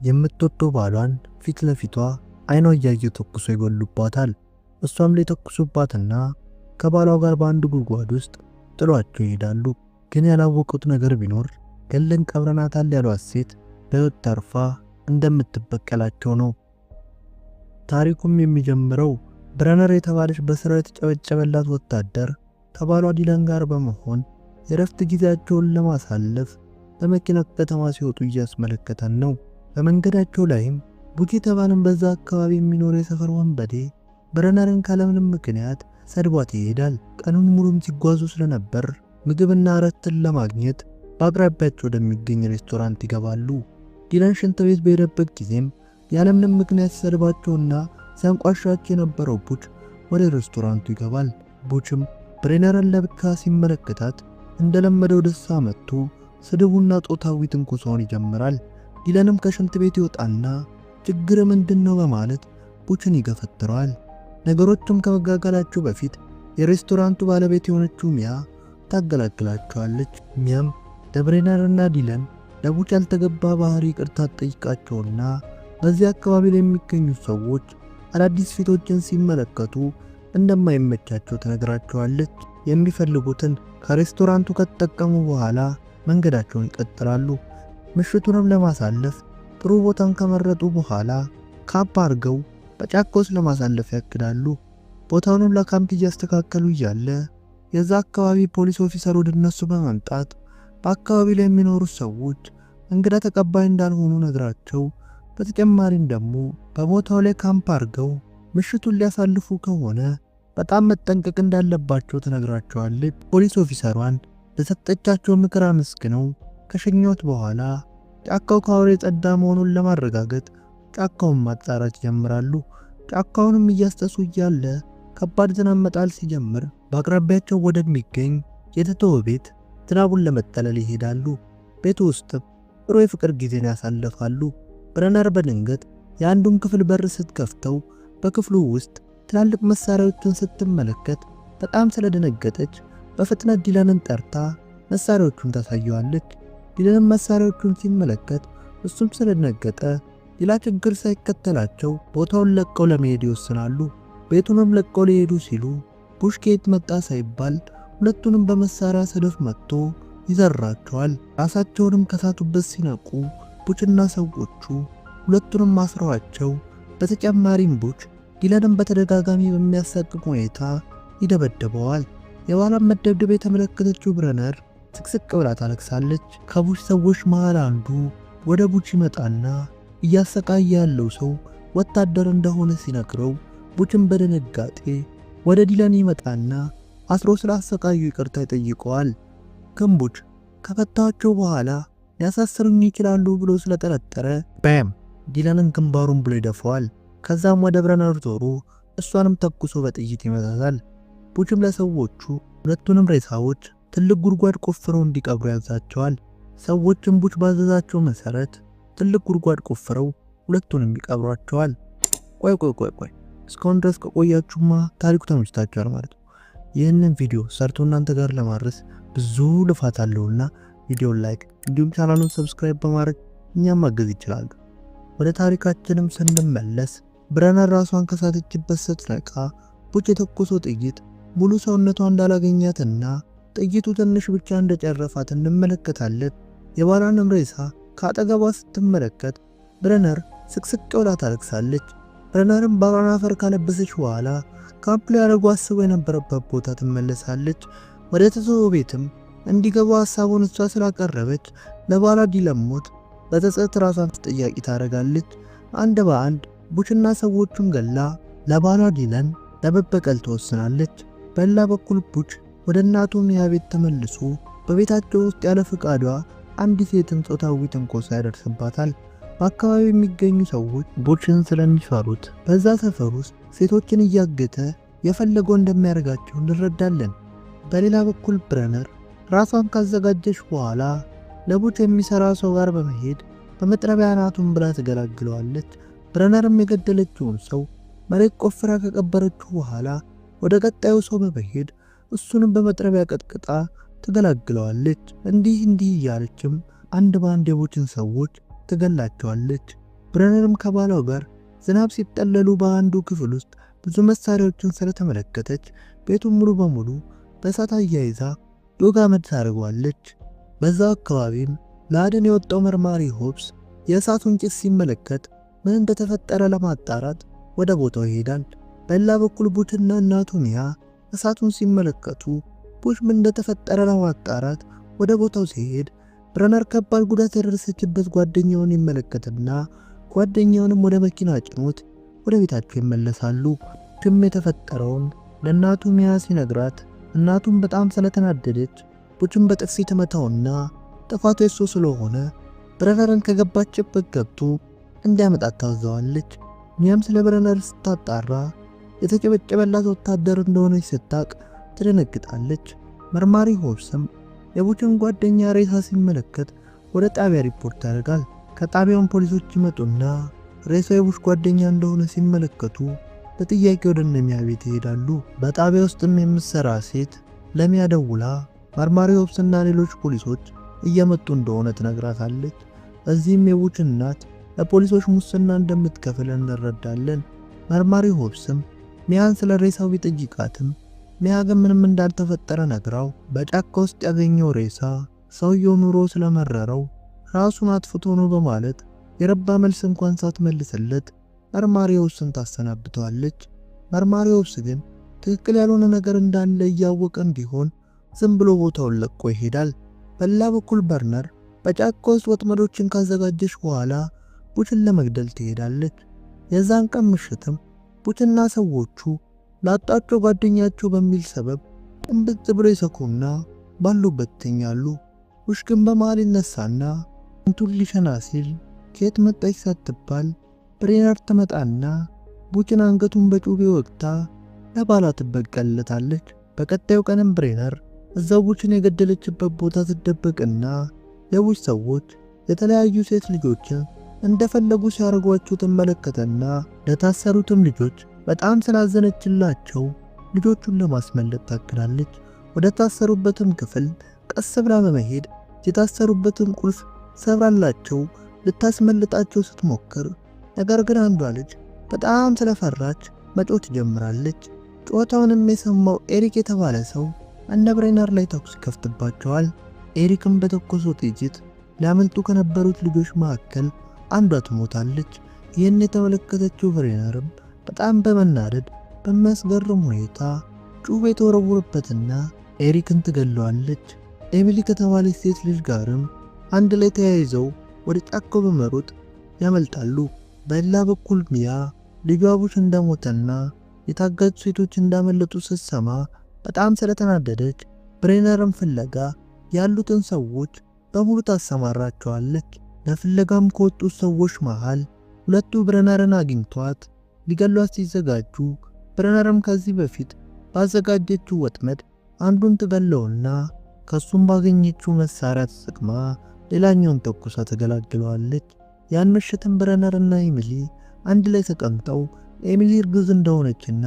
የምትወደው ባሏን ፊት ለፊቷ አይኗ እያየ ተኩሶ ይገሉባታል። እሷም ላይ ተኩሱባትና ከባሏ ጋር በአንድ ጉድጓድ ውስጥ ጥሏቸው ይሄዳሉ። ግን ያላወቁት ነገር ቢኖር ገለን ቀብረናታል ያሏት ሴት በሕይወት ተርፋ እንደምትበቀላቸው ነው። ታሪኩም የሚጀምረው ብረነር የተባለች በስራው የተጨበጨበላት ወታደር ከባሏ ዲላን ጋር በመሆን የረፍት ጊዜያቸውን ለማሳለፍ በመኪና ከተማ ሲወጡ እያስመለከተን ነው። በመንገዳቸው ላይም ቡች የተባለን በዛ አካባቢ የሚኖር የሰፈር ወንበዴ ብረነርን ካለምንም ምክንያት ሰድቧት ይሄዳል። ቀኑን ሙሉም ሲጓዙ ስለነበር ምግብና እረፍትን ለማግኘት በአቅራቢያቸው ወደሚገኝ ሬስቶራንት ይገባሉ። ዲላን ሽንት ቤት በሄደበት ጊዜም ያለምንም ምክንያት ሲሰድባቸውና ሲያንቋሻቸው የነበረው ቡች ወደ ሬስቶራንቱ ይገባል። ቡችም ብሬነርን ለብቻ ሲመለከታት እንደለመደው ደስታ መጥቶ ስድቡና ጾታዊ ትንኮሳውን ይጀምራል። ዲላንም ከሽንት ቤት ይወጣና ችግር ምንድነው በማለት ቡችን ይገፈትረዋል። ነገሮችም ከመጋጋላቸው በፊት የሬስቶራንቱ ባለቤት የሆነችው ሚያ ታገላግላቸዋለች። ሚያም ለብሬነርና ዲላን ለቡች ያልተገባ ባህሪ ይቅርታ ጠይቃቸውና በዚህ አካባቢ ላይ የሚገኙ ሰዎች አዳዲስ ፊቶችን ሲመለከቱ እንደማይመቻቸው ተነግራቸዋለች። የሚፈልጉትን ከሬስቶራንቱ ከተጠቀሙ በኋላ መንገዳቸውን ይቀጥላሉ። ምሽቱንም ለማሳለፍ ጥሩ ቦታን ከመረጡ በኋላ ካምፕ አድርገው በጫካ ውስጥ ለማሳለፍ ያቅዳሉ። ቦታውንም ለካምፕ እያስተካከሉ እያለ የዛ አካባቢ ፖሊስ ኦፊሰር ወደ እነሱ በመምጣት በአካባቢ ላይ የሚኖሩ ሰዎች እንግዳ ተቀባይ እንዳልሆኑ ነግራቸው፣ በተጨማሪም ደግሞ በቦታው ላይ ካምፕ አድርገው ምሽቱን ሊያሳልፉ ከሆነ በጣም መጠንቀቅ እንዳለባቸው ትነግራቸዋለች። ፖሊስ ኦፊሰሯን ለሰጠቻቸው ምክር አመስግነው ከሸኞት በኋላ ጫካው ከአውሬ የጸዳ መሆኑን ለማረጋገጥ ጫካውን ማጣራት ይጀምራሉ። ጫካውንም እያስጠሱ እያለ ከባድ ዝናብ መጣል ሲጀምር በአቅራቢያቸው ወደሚገኝ የተተወ ቤት ዝናቡን ለመጠለል ይሄዳሉ። ቤቱ ውስጥም ጥሩ የፍቅር ጊዜን ያሳልፋሉ። ብረነር በድንገት የአንዱን ክፍል በር ስትከፍተው በክፍሉ ውስጥ ትላልቅ መሳሪያዎችን ስትመለከት በጣም ስለደነገጠች በፍጥነት ዲላንን ጠርታ መሳሪያዎቹን ታሳየዋለች። ዲላንን መሳሪያዎቹን ሲመለከት እሱም ስለደነገጠ ሌላ ችግር ሳይከተላቸው ቦታውን ለቀው ለመሄድ ይወስናሉ። ቤቱንም ለቀው ሊሄዱ ሲሉ ቡች ከየት መጣ ሳይባል ሁለቱንም በመሳሪያ ሰደፍ መጥቶ ይዘራቸዋል። ራሳቸውንም ከሳቱበት ሲነቁ ቡችና ሰዎቹ ሁለቱንም አስረዋቸው፣ በተጨማሪም ቡች ዲላንን በተደጋጋሚ በሚያሳቅቅ ሁኔታ ይደበደበዋል። የባሏን መደብደብ የተመለከተችው ብረነር ስቅስቅ ብላ ታለቅሳለች። ከቡች ሰዎች መሃል አንዱ ወደ ቡች ይመጣና እያሰቃየ ያለው ሰው ወታደር እንደሆነ ሲነግረው ቡችን በድንጋጤ ወደ ዲላን ይመጣና አስሮ ስላሰቃዩ ይቅርታ ይጠይቀዋል። ግን ቡች ከፈታቸው በኋላ ሊያሳስሩኝ ይችላሉ ብሎ ስለጠረጠረ ባም ዲላንን ግንባሩን ብሎ ይደፈዋል። ከዛም ወደ ብረነር ዞሮ እሷንም ተኩሶ በጥይት ይመታታል። ቡችም ለሰዎቹ ሁለቱንም ሬሳዎች ትልቅ ጉድጓድ ቆፍረው እንዲቀብሩ ያዛቸዋል። ሰዎችም ቡች ባዘዛቸው መሰረት ትልቅ ጉድጓድ ቆፍረው ሁለቱንም ይቀብሯቸዋል። ቆይ እስካሁን ድረስ ከቆያችሁማ ታሪኩ ተመችታችኋል ማለት ነው። ይህንን ቪዲዮ ሰርቶ እናንተ ጋር ለማድረስ ብዙ ልፋት አለውና ቪዲዮን ላይክ እንዲሁም ቻናሉን ሰብስክራይብ በማድረግ እኛም ማገዝ ይችላሉ። ወደ ታሪካችንም ስንመለስ ብረነር ራሷን ከሳተችበት ስትነቃ ቡች የተኮሰው ጥይት ሙሉ ሰውነቷ እንዳላገኛትና ጥይቱ ትንሽ ብቻ እንደጨረፋት እንመለከታለን። የባሏንም ሬሳ ከአጠገቧ ስትመለከት ብረነር ስቅስቅ ብላ ታለቅሳለች። ብረነርም ባሏን አፈር ካለበሰች በኋላ ካምፕ ሊያደርጉ አስበው የነበረበት ቦታ ትመለሳለች። ወደ ተተወው ቤትም እንዲገባ ሐሳቡን እሷ ስላቀረበች ለባሏ ዲላን ሞት በጸጸት ራሷን ተጠያቂ ታደርጋለች። አንድ በአንድ ቡችና ሰዎቹን ገላ ለባሏ ዲላን ለመበቀል ተወስናለች። በሌላ በኩል ቡች ወደ እናቱ ሚያ ቤት ተመልሶ በቤታቸው ውስጥ ያለ ፍቃዷ አንዲት ሴትን ጾታዊ ትንኮሳ ያደርስባታል። በአካባቢው የሚገኙ ሰዎች ቡችን ስለሚፈሩት በዛ ሰፈር ውስጥ ሴቶችን እያገተ የፈለገው እንደሚያደርጋቸው እንረዳለን። በሌላ በኩል ብረነር ራሷን ካዘጋጀች በኋላ ለቡች የሚሰራ ሰው ጋር በመሄድ በመጥረቢያ አናቱን ብላ ትገላግለዋለች። ብረነርም የገደለችውን ሰው መሬት ቆፍራ ከቀበረችው በኋላ ወደ ቀጣዩ ሰው በመሄድ እሱንም በመጥረቢያ ቀጥቅጣ ትገላግለዋለች። እንዲህ እያለችም አንድ ባንድ የቡችን ሰዎች ትገላቸዋለች። ብረነርም ከባሏ ጋር ዝናብ ሲጠለሉ በአንዱ ክፍል ውስጥ ብዙ መሳሪያዎችን ስለተመለከተች ቤቱን ሙሉ በሙሉ በእሳት አያይዛ ዶግ አመድ ታደርገዋለች። በዛው አካባቢም ለአደን የወጣው መርማሪ ሆብስ የእሳቱን ጭስ ሲመለከት ምን እንደተፈጠረ ለማጣራት ወደ ቦታው ይሄዳል። በሌላ በኩል ቡችና እናቱ ሚያ እሳቱን ሲመለከቱ ቡች ምን እንደተፈጠረ ለማጣራት ወደ ቦታው ሲሄድ ብረነር ከባድ ጉዳት የደረሰችበት ጓደኛውን ይመለከትና ጓደኛውንም ወደ መኪና ጭኖት ወደ ቤታቸው ይመለሳሉ። ቡችም የተፈጠረውን ለእናቱ ሚያ ሲነግራት እናቱም በጣም ስለተናደደች ቡችን በጥፊ ትመታውና ጥፋቱ የሱ ስለሆነ ብረነርን ከገባችበት ገብቶ እንዲያመጣት ታዘዋለች። ሚያም ስለ ብረነር ስታጣራ የተጨበጨበላት ወታደር እንደሆነች ስታቅ ትደነግጣለች። መርማሪ ሆብስም የቡችን ጓደኛ ሬሳ ሲመለከት ወደ ጣቢያ ሪፖርት ያደርጋል። ከጣቢያውን ፖሊሶች ይመጡና ሬሳው የቡች ጓደኛ እንደሆነ ሲመለከቱ ለጥያቄ ወደ ሚያ ቤት ይሄዳሉ። በጣቢያ ውስጥም የምትሰራ ሴት ለሚያ ደውላ መርማሪ ሆብስና ሌሎች ፖሊሶች እየመጡ እንደሆነ ትነግራታለች። እዚህም የቡች እናት ለፖሊሶች ሙስና እንደምትከፍል እንረዳለን። መርማሪ ሆብስም ሚያን ስለ ሬሳው ቢጠይቃትም ሚያ ግን ምንም እንዳልተፈጠረ ነግራው በጫካ ውስጥ ያገኘው ሬሳ ሰውየው ኑሮ ስለመረረው ራሱን አጥፍቶ ነው በማለት የረባ መልስ እንኳን ሳትመልስለት መርማሪ ሆብስን ታሰናብተዋለች። መርማሪ ሆብስ ግን ትክክል ያልሆነ ነገር እንዳለ እያወቀም ቢሆን ዝም ብሎ ቦታውን ለቆ ይሄዳል። በሌላ በኩል በርነር በጫካ ውስጥ ወጥመዶችን ካዘጋጀች በኋላ ቡችን ለመግደል ትሄዳለች። የዛን ቀን ምሽትም ቡችና ሰዎቹ ላጣቸው ጓደኛቸው በሚል ሰበብ ጥንብጥ ብሎ ይሰኩና ባሉበት ይተኛሉ። ቡች ግን በመሃል ይነሳና እንቱን ሊሸና ሲል ከየት መጣች ሳትባል ብሬነር ትመጣና ቡችን አንገቱን በጩቤ ወቅታ ለባሏ ትበቀልለታለች። በቀጣዩ ቀንም ብሬነር እዛው ቡችን የገደለችበት ቦታ ትደበቅና የቡች ሰዎች የተለያዩ ሴት ልጆችን እንደፈለጉ ሲያርጓቸው ትመለከተና ለታሰሩትም ልጆች በጣም ስላዘነችላቸው ልጆቹን ለማስመለጥ ታክላለች። ወደ ታሰሩበትም ክፍል ቀስ ብላ በመሄድ የታሰሩበትን ቁልፍ ሰብራላቸው ልታስመልጣቸው ስትሞክር፣ ነገር ግን አንዷ ልጅ በጣም ስለፈራች መጮህ ትጀምራለች። ጮታውንም የሰማው ኤሪክ የተባለ ሰው እንደ ብሬነር ላይ ተኩስ ይከፍትባቸዋል። ኤሪክም በተኮሰው ጥይት ሊያመልጡ ከነበሩት ልጆች መካከል አንዷ ትሞታለች። ይህን የተመለከተችው ብሬነርም በጣም በመናደድ በሚያስገርም ሁኔታ ጩቤ ተወረወረበትና ኤሪክን ትገለዋለች። ኤሚሊ ከተባለች ሴት ልጅ ጋርም አንድ ላይ ተያይዘው ወደ ጫካው በመሮጥ ያመልጣሉ። በሌላ በኩል ሚያ ልጇ ቡች እንደሞተና የታገቱ ሴቶች እንዳመለጡ ስትሰማ በጣም ስለተናደደች ብሬነርን ፍለጋ ያሉትን ሰዎች በሙሉ ታሰማራቸዋለች። ለፍለጋም ከወጡት ሰዎች መሃል ሁለቱ ብሬነርን አግኝቷት ሊገሏት ሲዘጋጁ ብሬነርም ከዚህ በፊት ባዘጋጀችው ወጥመድ አንዱን ትገለውና ከሱም ባገኘችው መሳሪያ ተጠቅማ ሌላኛውን ተኩሳ ተገላግለዋለች። ያን ምሽትም ብሬነርና ኤሚሊ አንድ ላይ ተቀምጠው ኤሚሊ እርጉዝ እንደሆነችና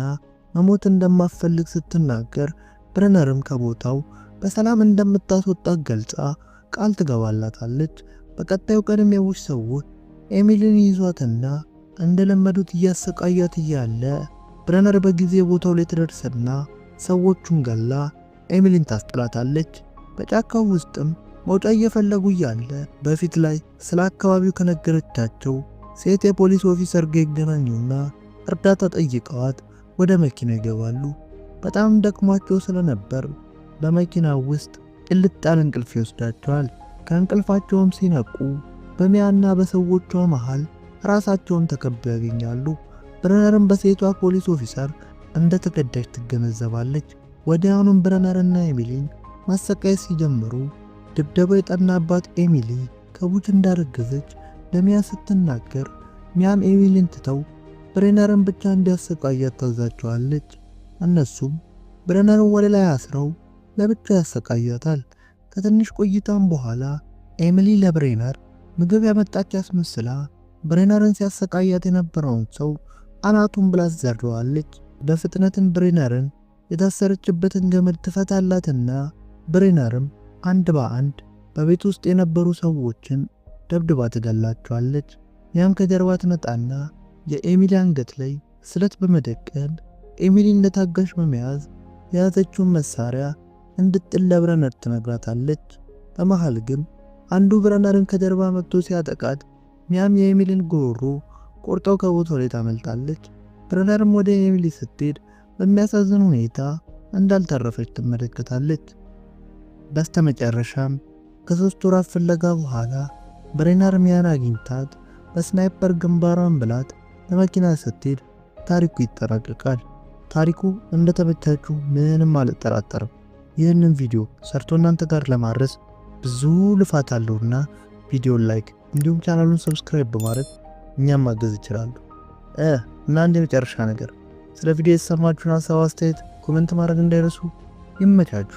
መሞት እንደማትፈልግ ስትናገር ብሬነርም ከቦታው በሰላም እንደምታስወጣት ገልጻ ቃል ትገባላታለች። በቀጣዩ ቀንም የቡች ሰዎች ኤሚሊን ይዟትና እንደለመዱት እያሰቃያት እያለ ብሬነር በጊዜ ቦታው ላይ ትደርስና ሰዎቹን ገላ ኤሚሊን ታስጥላታለች። በጫካው ውስጥም መውጫ እየፈለጉ እያለ በፊት ላይ ስለ አካባቢው ከነገረቻቸው ሴት የፖሊስ ኦፊሰር ጋር ይገናኙና እርዳታ ጠይቀዋት ወደ መኪና ይገባሉ። በጣም ደክሟቸው ስለነበር በመኪናው ውስጥ ጭልጥ ያለ እንቅልፍ ይወስዳቸዋል። ከእንቅልፋቸውም ሲነቁ በሚያና በሰዎቿ መሃል ራሳቸውን ተከበው ያገኛሉ። ብሬነርም በሴቷ ፖሊስ ኦፊሰር እንደተገዳች ትገነዘባለች። ወዲያውኑም ብሬነርና ኤሚሊን ማሰቃየት ሲጀምሩ ድብደባው የጠናባት ኤሚሊ ከቡች እንዳረገዘች ለሚያ ስትናገር ሚያም ኤሚሊን ትተው ብሬነርን ብቻ እንዲያሰቃያት ታዛቸዋለች። እነሱም ብሬነርን ወደ ላይ አስረው ለብቻ ያሰቃያታል። ከትንሽ ቆይታም በኋላ ኤሚሊ ለብሬነር ምግብ ያመጣች አስመስላ ብሬነርን ሲያሰቃያት የነበረውን ሰው አናቱን ብላ ዘርረዋለች። በፍጥነትም ብሬነርን የታሰረችበትን ገመድ ትፈታላትና ብሬነርም አንድ በአንድ በቤት ውስጥ የነበሩ ሰዎችን ደብድባ ትገላቸዋለች። ሚያም ከጀርባ ትመጣና የኤሚሊ አንገት ላይ ስለት በመደቀን ኤሚሊ እንደታጋሽ በመያዝ የያዘችውን መሳሪያ እንድጥል ለብረነር ትነግራታለች። በመሃል ግን አንዱ ብረነርን ከጀርባ መጥቶ ሲያጠቃት ሚያም የኤሚሊን ጉሮሮ ቆርጠው ከቦታው ላይ ታመልጣለች። ብረነርም ወደ ኤሚሊ ስትሄድ በሚያሳዝን ሁኔታ እንዳልተረፈች ትመለከታለች። በስተመጨረሻም ከ3 ወራት ፍለጋ በኋላ ብረነር ሚያን አግኝታት በስናይፐር ግንባሯን ብላት በመኪና ስትሄድ ታሪኩ ይጠናቀቃል። ታሪኩ እንደተመቻችሁ ምንም አልጠራጠርም። ይህንን ቪዲዮ ሰርቶ እናንተ ጋር ለማድረስ ብዙ ልፋት አለውና ቪዲዮን ላይክ እንዲሁም ቻናሉን ሰብስክራይብ በማድረግ እኛም ማገዝ ይችላሉ። እና አንድ የመጨረሻ ነገር ስለ ቪዲዮ የተሰማችሁን ሀሳብ አስተያየት ኮሜንት ማድረግ እንዳይረሱ። ይመቻችሁ።